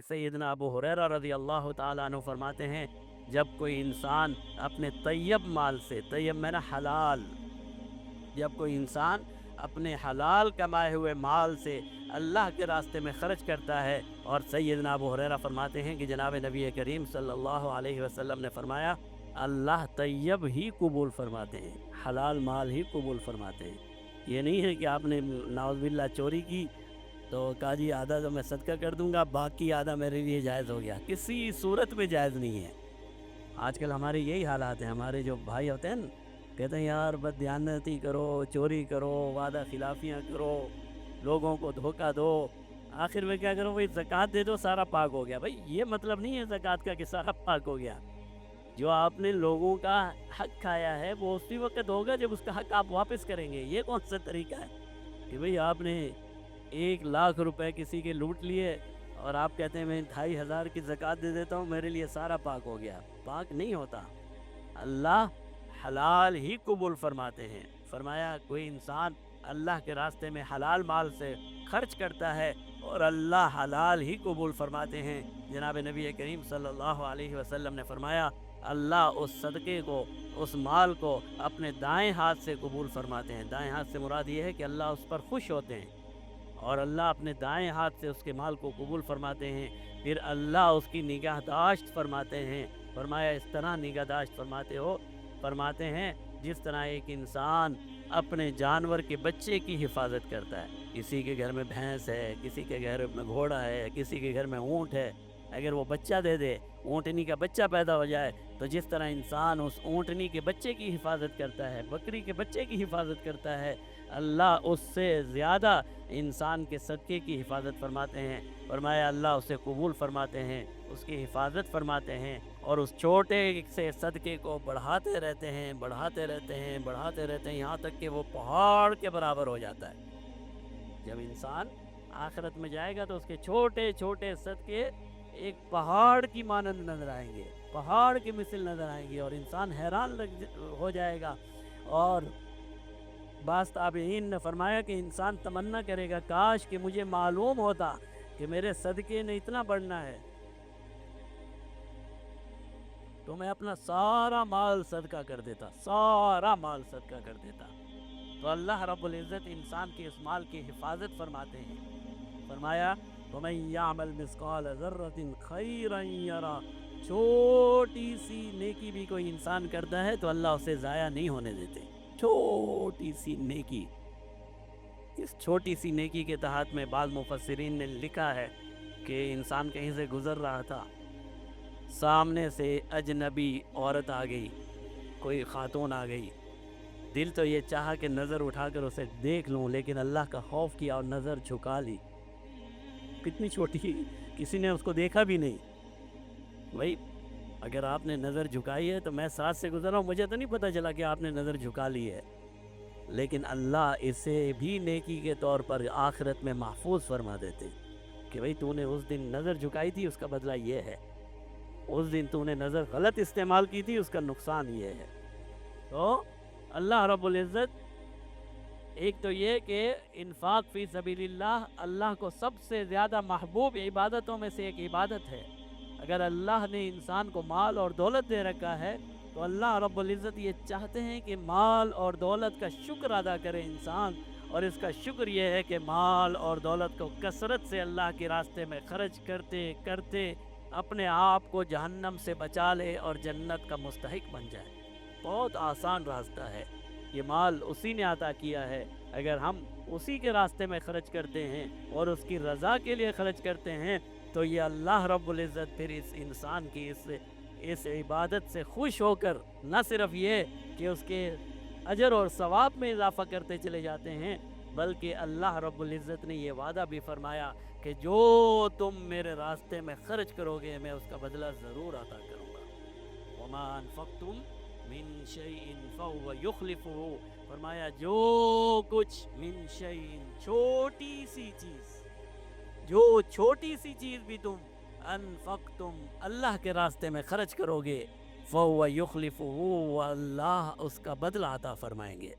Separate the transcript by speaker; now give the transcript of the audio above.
Speaker 1: سیدنا ابو ہریرہ رضی اللہ تعالیٰ عنہ فرماتے ہیں جب کوئی انسان اپنے طیب مال سے، طیب میں نا حلال، جب کوئی انسان اپنے حلال کمائے ہوئے مال سے اللہ کے راستے میں خرچ کرتا ہے، اور سیدنا ابو ہریرہ فرماتے ہیں کہ جناب نبی کریم صلی اللہ علیہ وسلم نے فرمایا اللہ طیب ہی قبول فرماتے ہیں، حلال مال ہی قبول فرماتے ہیں۔ یہ نہیں ہے کہ آپ نے نعوذ باللہ چوری کی تو کہا جی آدھا تو میں صدقہ کر دوں گا، باقی آدھا میرے لیے جائز ہو گیا، کسی صورت میں جائز نہیں ہے۔ آج کل ہمارے یہی حالات ہیں، ہمارے جو بھائی ہوتے ہیں نا کہتے ہیں یار بد دیانتی کرو، چوری کرو، وعدہ خلافیاں کرو، لوگوں کو دھوکہ دو، آخر میں کیا کرو بھائی زکوٰۃ دے دو سارا پاک ہو گیا۔ بھائی یہ مطلب نہیں ہے زکوٰۃ کا کہ سارا پاک ہو گیا۔ جو آپ نے لوگوں کا حق کھایا ہے وہ اسی وقت ہوگا جب اس کا حق آپ واپس کریں گے۔ یہ کون سا طریقہ ہے کہ بھئی آپ نے 1,00,000 روپے کسی کے لوٹ لیے اور آپ کہتے ہیں میں 2,500 کی زکوٰۃ دے دیتا ہوں میرے لیے سارا پاک ہو گیا؟ پاک نہیں ہوتا۔ اللہ حلال ہی قبول فرماتے ہیں۔ فرمایا کوئی انسان اللہ کے راستے میں حلال مال سے خرچ کرتا ہے اور اللہ حلال ہی قبول فرماتے ہیں۔ جناب نبی کریم صلی اللہ علیہ وسلم نے فرمایا اللہ اس صدقے کو، اس مال کو اپنے دائیں ہاتھ سے قبول فرماتے ہیں۔ دائیں ہاتھ سے مراد یہ ہے کہ اللہ اس پر خوش ہوتے ہیں اور اللہ اپنے دائیں ہاتھ سے اس کے مال کو قبول فرماتے ہیں، پھر اللہ اس کی نگہداشت فرماتے ہیں۔ فرمایا اس طرح نگہداشت فرماتے ہیں جس طرح ایک انسان اپنے جانور کے بچے کی حفاظت کرتا ہے۔ کسی کے گھر میں بھینس ہے، کسی کے گھر میں گھوڑا ہے، کسی کے گھر میں اونٹ ہے، اگر وہ بچہ دے دے، اونٹنی کا بچہ پیدا ہو جائے تو جس طرح انسان اس اونٹنی کے بچے کی حفاظت کرتا ہے، بکری کے بچے کی حفاظت کرتا ہے، اللہ اس سے زیادہ انسان کے صدقے کی حفاظت فرماتے ہیں۔ فرمایا اللہ اسے قبول فرماتے ہیں، اس کی حفاظت فرماتے ہیں اور اس چھوٹے سے صدقے کو بڑھاتے رہتے ہیں، بڑھاتے رہتے ہیں، بڑھاتے رہتے ہیں، یہاں تک کہ وہ پہاڑ کے برابر ہو جاتا ہے۔ جب انسان آخرت میں جائے گا تو اس کے چھوٹے چھوٹے صدقے ایک پہاڑ کی مانند نظر آئیں گے، پہاڑ کی مثل نظر آئیں گے اور انسان حیران ہو جائے گا۔ اور بعض تابعین نے فرمایا کہ انسان تمنا کرے گا کاش کہ مجھے معلوم ہوتا کہ میرے صدقے نے اتنا بڑھنا ہے تو میں اپنا سارا مال صدقہ کر دیتا، سارا مال صدقہ کر دیتا۔ تو اللہ رب العزت انسان کے اس مال کی حفاظت فرماتے ہیں۔ فرمایا وَمَن يَعْمَلْ مِثْقَالَ ذَرَّةٍ خَيْرًا يَرَهُ، چھوٹی سی نیکی بھی کوئی انسان کرتا ہے تو اللہ اسے ضائع نہیں ہونے دیتے۔ چھوٹی سی نیکی، اس چھوٹی سی نیکی کے تحت میں بعض مفسرین نے لکھا ہے کہ انسان کہیں سے گزر رہا تھا، سامنے سے اجنبی عورت آ گئی، کوئی خاتون آ گئی، دل تو یہ چاہا کہ نظر اٹھا کر اسے دیکھ لوں، لیکن اللہ کا خوف کیا اور نظر جھکا لی۔ کتنی چھوٹی، کسی نے اس کو دیکھا بھی نہیں۔ بھائی اگر آپ نے نظر جھکائی ہے تو میں ساتھ سے گزر رہا ہوں، مجھے تو نہیں پتہ چلا کہ آپ نے نظر جھکا لی ہے، لیکن اللہ اسے بھی نیکی کے طور پر آخرت میں محفوظ فرما دیتے کہ بھئی تو نے اس دن نظر جھکائی تھی، اس کا بدلہ یہ ہے، اس دن تو نے نظر غلط استعمال کی تھی، اس کا نقصان یہ ہے۔ تو اللہ رب العزت ایک تو یہ کہ انفاق فی سبیل اللہ کو سب سے زیادہ محبوب عبادتوں میں سے ایک عبادت ہے۔ اگر اللہ نے انسان کو مال اور دولت دے رکھا ہے تو اللہ رب العزت یہ چاہتے ہیں کہ مال اور دولت کا شکر ادا کرے انسان، اور اس کا شکر یہ ہے کہ مال اور دولت کو کثرت سے اللہ کے راستے میں خرچ کرتے کرتے اپنے آپ کو جہنم سے بچا لے اور جنت کا مستحق بن جائے۔ بہت آسان راستہ ہے، یہ مال اسی نے عطا کیا ہے، اگر ہم اسی کے راستے میں خرچ کرتے ہیں اور اس کی رضا کے لیے خرچ کرتے ہیں تو یہ اللہ رب العزت پھر اس انسان کی اس عبادت سے خوش ہو کر نہ صرف یہ کہ اس کے اجر اور ثواب میں اضافہ کرتے چلے جاتے ہیں، بلکہ اللہ رب العزت نے یہ وعدہ بھی فرمایا کہ جو تم میرے راستے میں خرچ کرو گے میں اس کا بدلہ ضرور عطا کروں گا۔ وَمَا أَنفَقْتُم مِّن شَيْءٍ فَهُوَ يُخْلِفُهُ، فرمایا جو کچھ من شیء، چھوٹی سی چیز، جو چھوٹی سی چیز بھی تم انفقتم اللہ کے راستے میں خرچ کرو گے، فَهُوَ يُخْلِفُهُ، اللہ اس کا بدلہ عطا فرمائیں گے۔